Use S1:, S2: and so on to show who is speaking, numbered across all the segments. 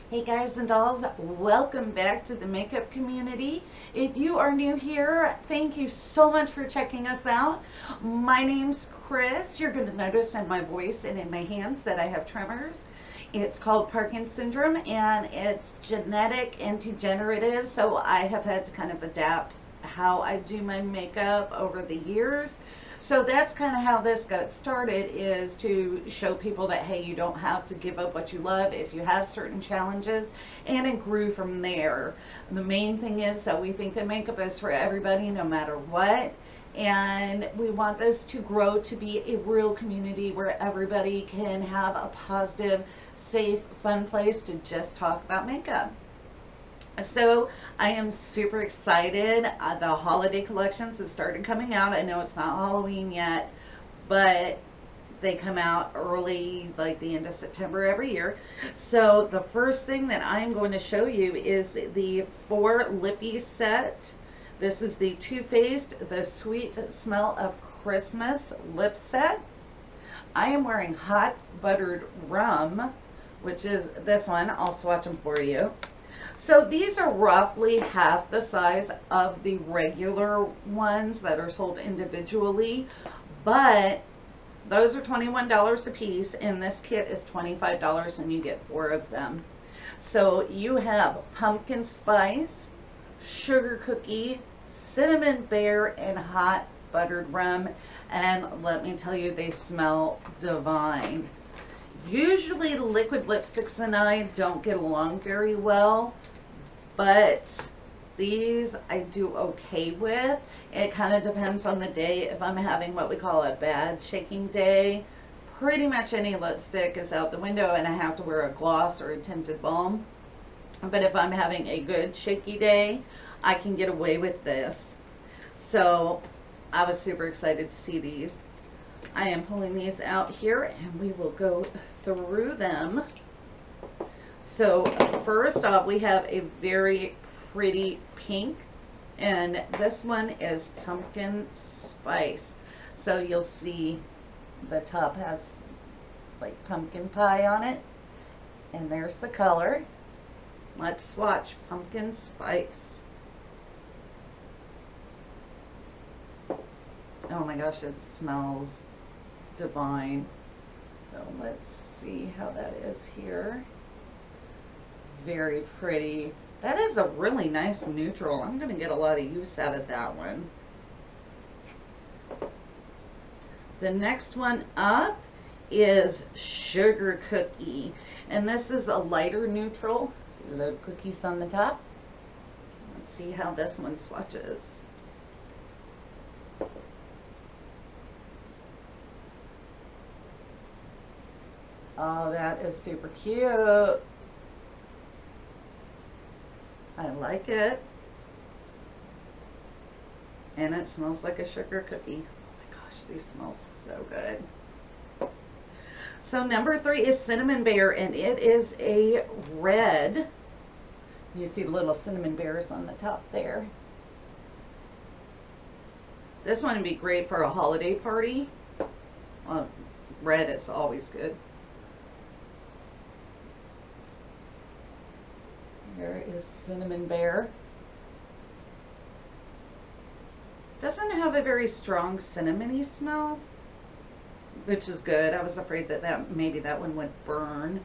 S1: Hey guys and dolls, welcome back to the makeup community. If you are new here, thank you so much for checking us out. My name's Chris. You're going to notice in my voice and in my hands that I have tremors. It's called Parkinson's syndrome and it's genetic and degenerative, so I have had to kind of adapt how I do my makeup over the years. So that's kind of how this got started, is to show people that, hey, you don't have to give up what you love if you have certain challenges, and it grew from there. The main thing is that we think that makeup is for everybody no matter what, and we want this to grow to be a real community where everybody can have a positive, safe, fun place to just talk about makeup. So I am super excited. The holiday collections have started coming out. I know it's not Halloween yet, but they come out early, like the end of September every year. So the first thing that I'm going to show you is the 4 Lippie set. This is the Too Faced The Sweet Smell of Christmas lip set. I am wearing Hot Buttered Rum, which is this one. I'll swatch them for you. So these are roughly half the size of the regular ones that are sold individually, but those are $21 a piece, and this kit is $25 and you get 4 of them. So you have pumpkin spice, sugar cookie, cinnamon bear, and hot buttered rum, and let me tell you, they smell divine. Usually liquid lipsticks and I don't get along very well, but these I do okay with. It kind of depends on the day. If I'm having what we call a bad shaking day, pretty much any lipstick is out the window and I have to wear a gloss or a tinted balm. But if I'm having a good shaky day, I can get away with this. So I was super excited to see these. I am pulling these out here and we will go through them. So first off, we have a very pretty pink, and this one is pumpkin spice. So you'll see the top has like pumpkin pie on it, and there's the color. Let's swatch pumpkin spice. Oh my gosh, it smells divine. So let's see how that is here. Very pretty. That is a really nice neutral. I'm going to get a lot of use out of that one. The next one up is Sugar Cookie, and this is a lighter neutral. The cookies on the top. Let's see how this one swatches. Oh, that is super cute. I like it. And it smells like a sugar cookie. Oh my gosh, these smell so good. So number 3 is Cinnamon Bear, and it is a red. You see the little cinnamon bears on the top there. This one would be great for a holiday party. Well, red is always good. Here is Cinnamon Bear. Doesn't have a very strong cinnamony smell, which is good. I was afraid that maybe that one would burn.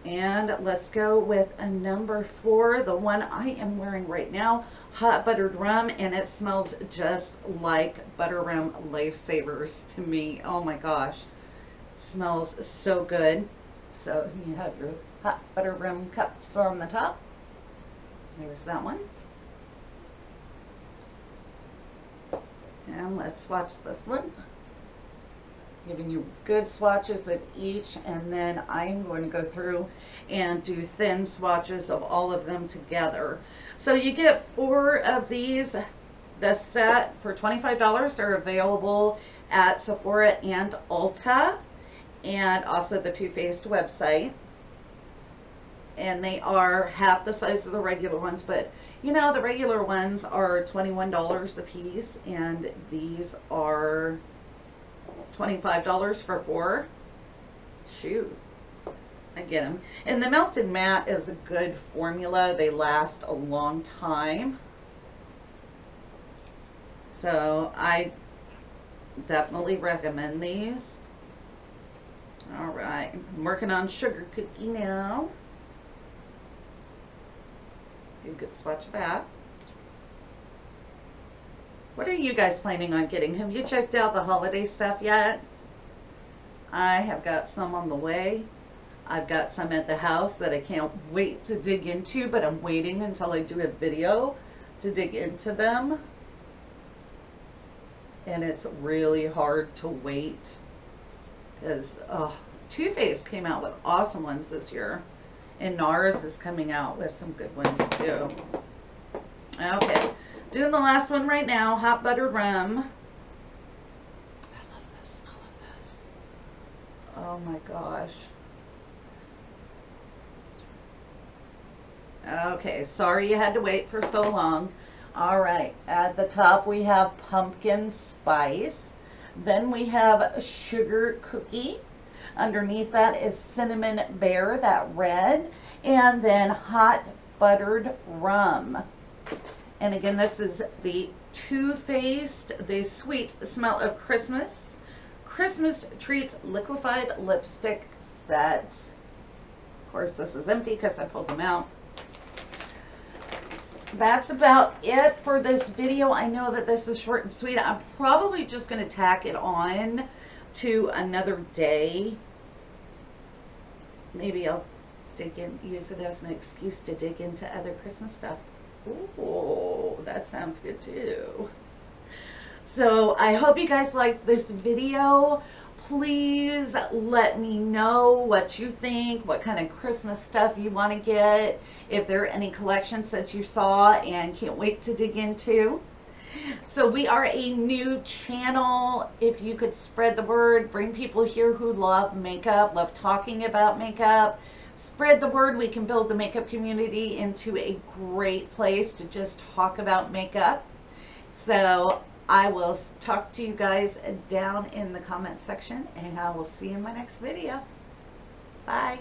S1: And let's go with a number 4, the one I am wearing right now, Hot Buttered Rum, and it smells just like Butter Rum Lifesavers to me. Oh my gosh, it smells so good. So you have your hot butter rum cups on the top. There's that one. And let's swatch this one. Giving you good swatches of each, and then I'm going to go through and do thin swatches of all of them together. So you get 4 of these. The set for $25 are available at Sephora and Ulta, and also the Too Faced website. And they are half the size of the regular ones, but you know, the regular ones are $21 a piece, and these are $25 for 4. Shoot. I get them. And the Melted Matte is a good formula. They last a long time. So I definitely recommend these. Alright, I'm working on Sugar Cookie now. You good swatch of that. What are you guys planning on getting? Have you checked out the holiday stuff yet? I have got some on the way. I've got some at the house that I can't wait to dig into, but I'm waiting until I do a video to dig into them. And it's really hard to wait because Too Faced came out with awesome ones this year, and NARS is coming out with some good ones too. Okay, doing the last one right now, hot buttered rum. I love the smell of this. Oh my gosh. Okay, sorry you had to wait for so long. All right, at the top we have pumpkin spice. Then we have sugar cookie. Underneath that is cinnamon bear, that red. And then hot buttered rum. And again, this is the Too Faced, the Sweet Smell of Christmas Christmas Treats Liquefied Lipstick Set. Of course, this is empty because I pulled them out. That's about it for this video. I know that this is short and sweet. I'm probably just going to tack it on to another day. Maybe I'll dig in, use it as an excuse to dig into other Christmas stuff. Ooh, that sounds good too. So I hope you guys liked this video. Please let me know what you think, what kind of Christmas stuff you want to get, if there are any collections that you saw and can't wait to dig into. So we are a new channel. If you could spread the word, bring people here who love makeup, love talking about makeup. Spread the word. We can build the makeup community into a great place to just talk about makeup. So I will talk to you guys down in the comment section, and I will see you in my next video. Bye.